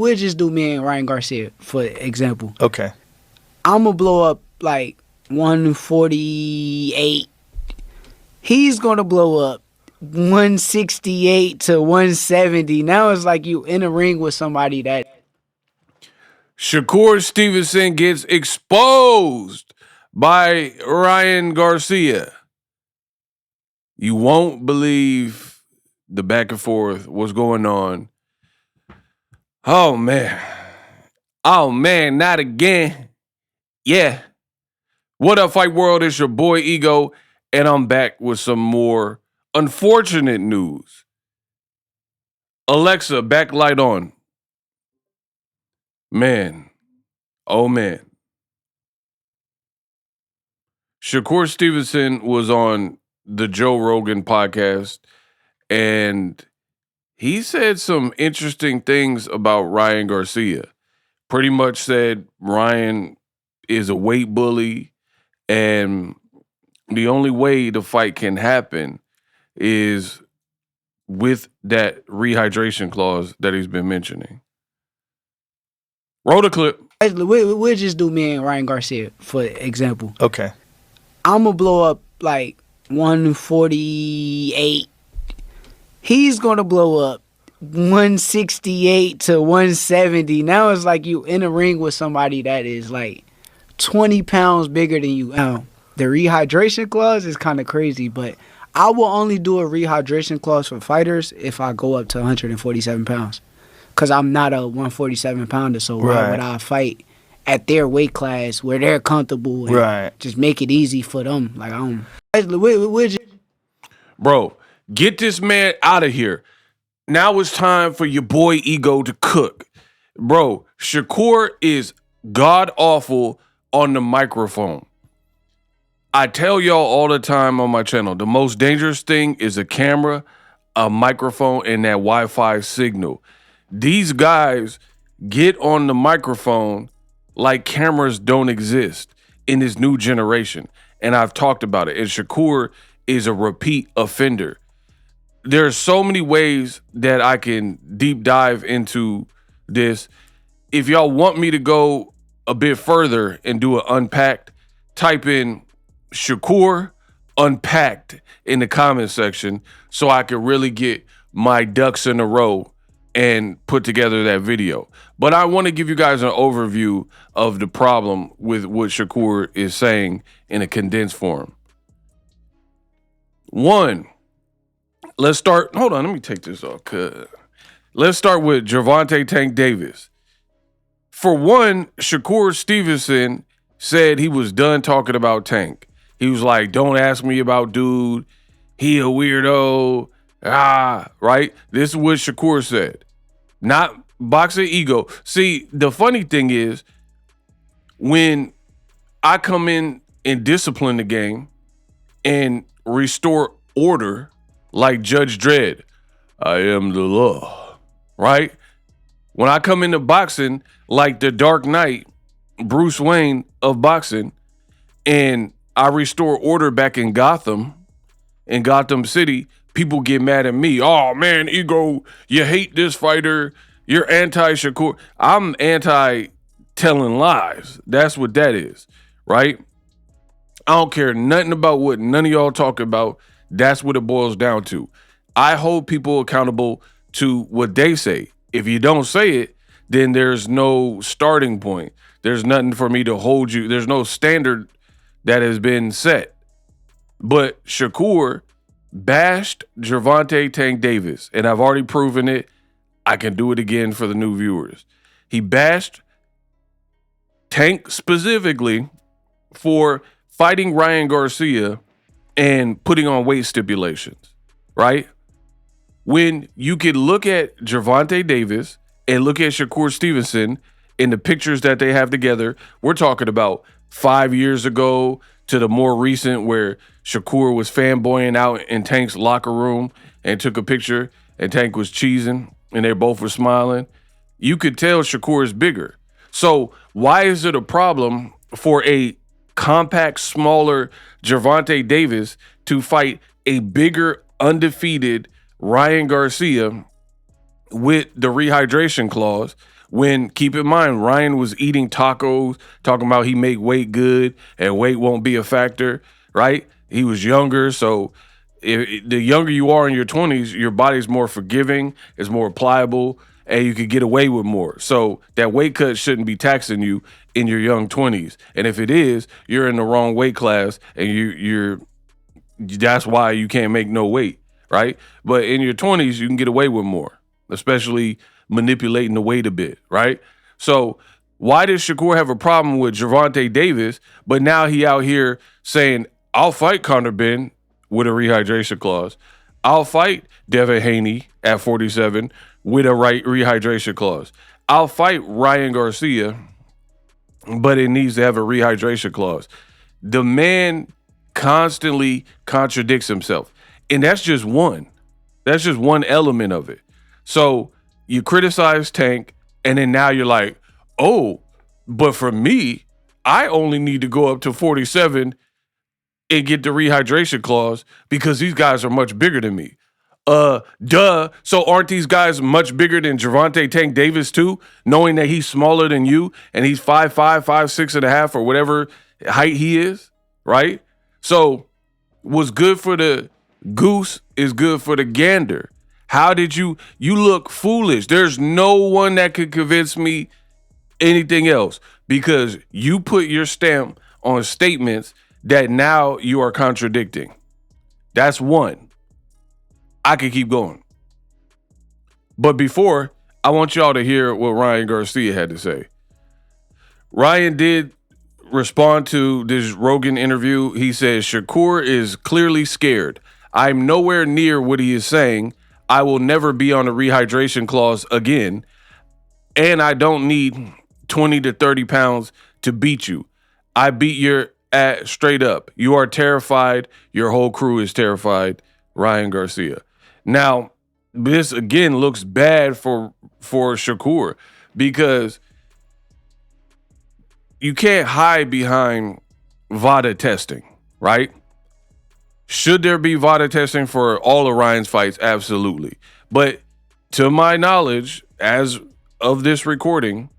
we'll just do me and Ryan Garcia, for example. Okay. I'm going to blow up like 148. He's going to blow up 168 to 170. Now it's like you in a ring with somebody that... Shakur Stevenson gets exposed by Ryan Garcia. You won't believe the back and forth, what's going on. Oh, man. Oh, man, not again. Yeah. What up, Fight World? It's your boy, Ego, and I'm back with some more unfortunate news. Alexa, backlight on. Man. Oh, man. Shakur Stevenson was on the Joe Rogan podcast, and he said some interesting things about Ryan Garcia. Pretty much said Ryan is a weight bully, and the only way the fight can happen is with that rehydration clause that he's been mentioning. Roll the clip. We'll just do me and Ryan Garcia, for example. Okay. I'm going to blow up like 148. He's going to blow up 168 to 170. Now it's like you in a ring with somebody that is like 20 pounds bigger than you. The rehydration clause is kind of crazy, but I will only do a rehydration clause for fighters if I go up to 147 pounds. Because I'm not a 147 pounder, so why would I fight at their weight class where they're comfortable and just make it easy for them? Like, Bro, get this man out of here. Now it's time for your boy Ego to cook. Bro, Shakur is god-awful on the microphone. I tell y'all all the time on my channel, the most dangerous thing is a camera, a microphone, and that Wi-Fi signal. These guys get on the microphone like cameras don't exist in this new generation. And I've talked about it. And Shakur is a repeat offender. There are so many ways that I can deep dive into this. If y'all want me to go a bit further and do an unpacked, type in Shakur unpacked in the comment section so I can really get my ducks in a row and put together that video. But I want to give you guys an overview of the problem with what Shakur is saying in a condensed form. One, let's start. Hold on, let me take this off. Let's start with Gervonta Tank Davis. For one, Shakur Stevenson said he was done talking about Tank. He was like, don't ask me about dude. He a weirdo. Right? This is what Shakur said. Not Boxingego. See, the funny thing is, when I come in and discipline the game and restore order like Judge Dredd, I am the law, right? When I come into boxing like the Dark Knight, Bruce Wayne of boxing, and I restore order back in Gotham City, people get mad at me. Oh, man, Ego, you hate this fighter. You're anti-Shakur. I'm anti-telling lies. That's what that is, right? I don't care nothing about what none of y'all talk about. That's what it boils down to. I hold people accountable to what they say. If you don't say it, then there's no starting point. There's nothing for me to hold you. There's no standard that has been set. But Shakur bashed Gervonta Tank Davis, and I've already proven it. I can do it again for the new viewers. He bashed Tank specifically for fighting Ryan Garcia and putting on weight stipulations, right? When you could look at Gervonta Davis and look at Shakur Stevenson in the pictures that they have together, we're talking about 5 years ago to the more recent where Shakur was fanboying out in Tank's locker room and took a picture and Tank was cheesing and they both were smiling. You could tell Shakur is bigger. So why is it a problem for a compact, smaller Gervonta Davis to fight a bigger, undefeated Ryan Garcia with the rehydration clause When, keep in mind, Ryan was eating tacos, talking about he make weight good and weight won't be a factor, right? He was younger, so the younger you are in your 20s, your body's more forgiving, it's more pliable, and you could get away with more. So that weight cut shouldn't be taxing you in your young 20s. And if it is, you're in the wrong weight class, and you're that's why you can't make no weight, right? But in your 20s, you can get away with more, especially manipulating the weight a bit, right? So why does Shakur have a problem with Gervonta Davis, but now he out here saying, I'll fight Conor Ben with a rehydration clause. I'll fight Devin Haney at 47 with a rehydration clause. I'll fight Ryan Garcia, but it needs to have a rehydration clause. The man constantly contradicts himself. And that's just one. That's just one element of it. So you criticize Tank, and then now you're like, oh, but for me, I only need to go up to 47 and get the rehydration clause because these guys are much bigger than me. Duh. So aren't these guys much bigger than Gervonta Tank Davis too, knowing that he's smaller than you and he's 5'5", 5'6.5", or whatever height he is, right? So what's good for the goose is good for the gander. How did you look foolish? There's no one that could convince me anything else because you put your stamp on statements that now you are contradicting. That's one. I could keep going. But before, I want y'all to hear what Ryan Garcia had to say. Ryan did respond to this Rogan interview. He says, Shakur is clearly scared. I'm nowhere near what he is saying. I will never be on a rehydration clause again. And I don't need 20 to 30 pounds to beat you. I beat your ass straight up. You are terrified. Your whole crew is terrified. Ryan Garcia. Now, this again looks bad for Shakur because you can't hide behind VADA testing, right? Should there be VADA testing for all of Ryan's fights? Absolutely. But to my knowledge, as of this recording,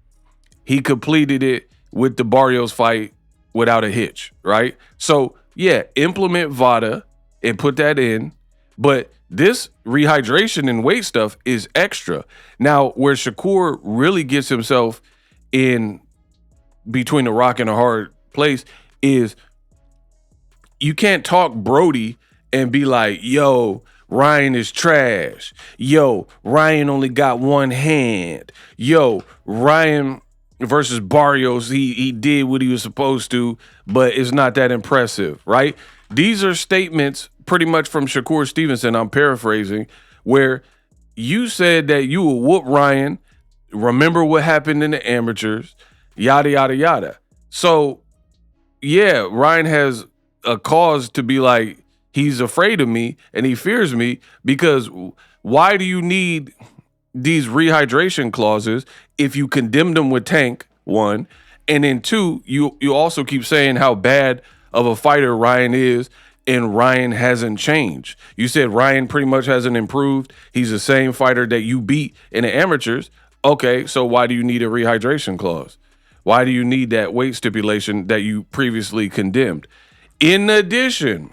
he completed it with the Barrios fight without a hitch, right? So, yeah, implement VADA and put that in. But this rehydration and weight stuff is extra. Now, where Shakur really gets himself in between a rock and a hard place is you can't talk Brody and be like, yo, Ryan is trash. Yo, Ryan only got one hand. Yo, Ryan versus Barrios, he did what he was supposed to, but it's not that impressive, right? These are statements pretty much from Shakur Stevenson, I'm paraphrasing, where you said that you will whoop Ryan, remember what happened in the amateurs, yada, yada, yada. So, yeah, Ryan has a cause to be like, he's afraid of me and he fears me because why do you need these rehydration clauses if you condemned them with Tank, one, and then two, you also keep saying how bad of a fighter Ryan is, and Ryan hasn't changed. You said Ryan pretty much hasn't improved. He's the same fighter that you beat in the amateurs. Okay, so why do you need a rehydration clause? Why do you need that weight stipulation that you previously condemned? In addition,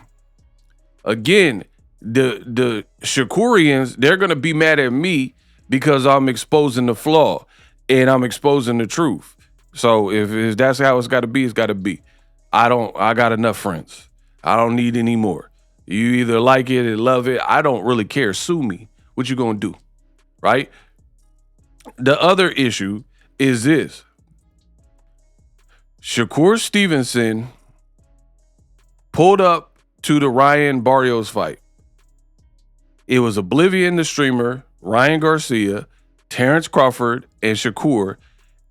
again, the Shakurians, they're going to be mad at me because I'm exposing the flaw and I'm exposing the truth. So if that's how it's got to be, it's got to be. I got enough friends. I don't need any more. You either like it or love it. I don't really care. Sue me. What you going to do? Right? The other issue is this. Shakur Stevenson pulled up to the Ryan Barrios fight. It was Oblivion, the streamer, Ryan Garcia, Terrence Crawford, and Shakur.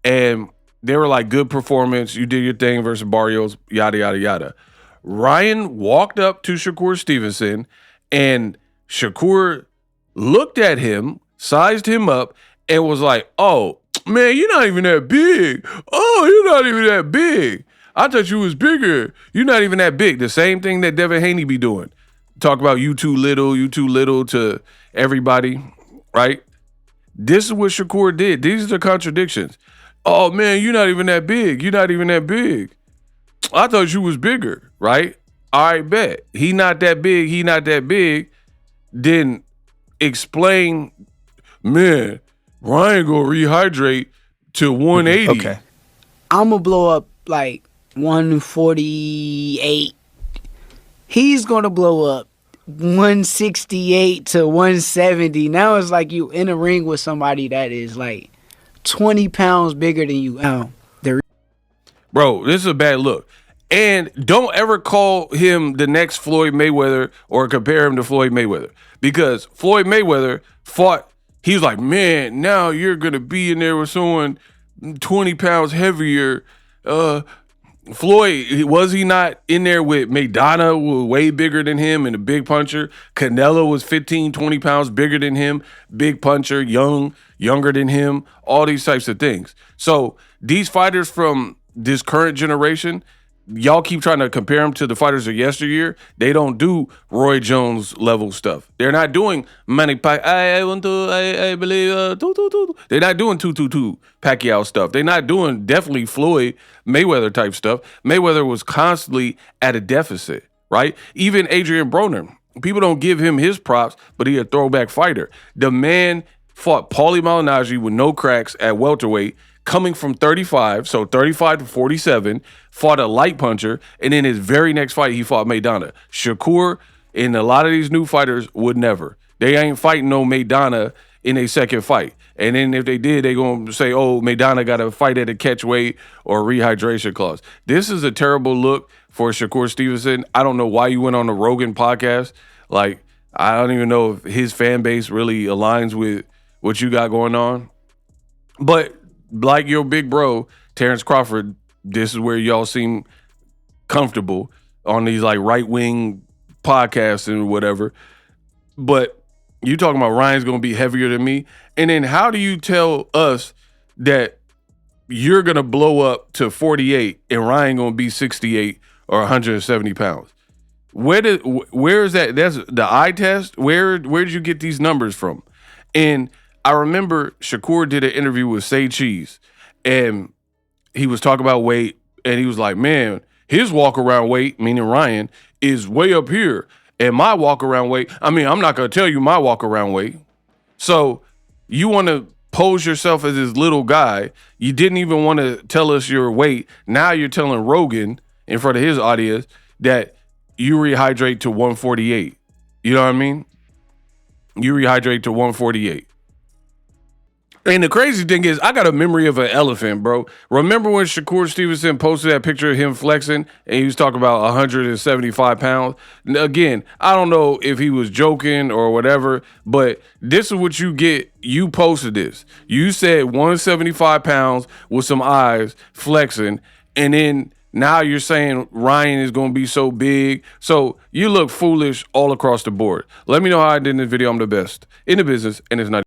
And they were like, good performance. You did your thing versus Barrios, yada, yada, yada. Ryan walked up to Shakur Stevenson, and Shakur looked at him, sized him up, and was like, oh, man, you're not even that big. Oh, you're not even that big. I thought you was bigger. You're not even that big. The same thing that Devin Haney be doing. Talk about you too little to everybody, right? This is what Shakur did. These are the contradictions. Oh, man, you're not even that big. You're not even that big. I thought you was bigger, right? All right, bet. He not that big. He not that big. Then explain, man, Ryan gonna rehydrate to 180. Okay. I'm going to blow up like 148. He's going to blow up 168 to 170. Now it's like you in a ring with somebody that is like 20 pounds bigger than you. Bro, this is a bad look. And don't ever call him the next Floyd Mayweather or compare him to Floyd Mayweather. Because Floyd Mayweather fought, he was like, man, now you're going to be in there with someone 20 pounds heavier. Floyd, was he not in there with Maidana, who was way bigger than him and a big puncher? Canelo was 15, 20 pounds bigger than him, big puncher, younger than him, all these types of things. So these fighters from this current generation, y'all keep trying to compare them to the fighters of yesteryear. They don't do Roy Jones level stuff. They're not doing Manny Pacquiao. I believe They're not doing 222 Pacquiao stuff. They're not doing definitely Floyd Mayweather type stuff. Mayweather was constantly at a deficit, right? Even Adrian Broner. People don't give him his props, but he a throwback fighter. The man fought Paulie Malignaggi with no cracks at welterweight, coming from 35, so 35 to 47, fought a light puncher, and in his very next fight, he fought Maidana. Shakur and a lot of these new fighters would never. They ain't fighting no Maidana in a second fight. And then if they did, they going to say, oh, Maidana got to fight at a catch weight or rehydration clause. This is a terrible look for Shakur Stevenson. I don't know why you went on the Rogan podcast. Like, I don't even know if his fan base really aligns with what you got going on. But like your big bro, Terrence Crawford, this is where y'all seem comfortable on these like right-wing podcasts and whatever. But you talking about Ryan's going to be heavier than me. And then how do you tell us that you're going to blow up to 48 and Ryan going to be 68 or 170 pounds? Where is that? That's the eye test. Where did you get these numbers from? And I remember Shakur did an interview with Say Cheese, and he was talking about weight, and he was like, man, his walk-around weight, meaning Ryan, is way up here. And my walk-around weight, I mean, I'm not going to tell you my walk-around weight. So you want to pose yourself as this little guy. You didn't even want to tell us your weight. Now you're telling Rogan in front of his audience that you rehydrate to 148. You know what I mean? You rehydrate to 148. And the crazy thing is, I got a memory of an elephant, bro. Remember when Shakur Stevenson posted that picture of him flexing and he was talking about 175 pounds? Again, I don't know if he was joking or whatever, but this is what you get. You posted this. You said 175 pounds with some eyes flexing, and then now you're saying Ryan is going to be so big. So you look foolish all across the board. Let me know how I did in this video. I'm the best in the business, and it's not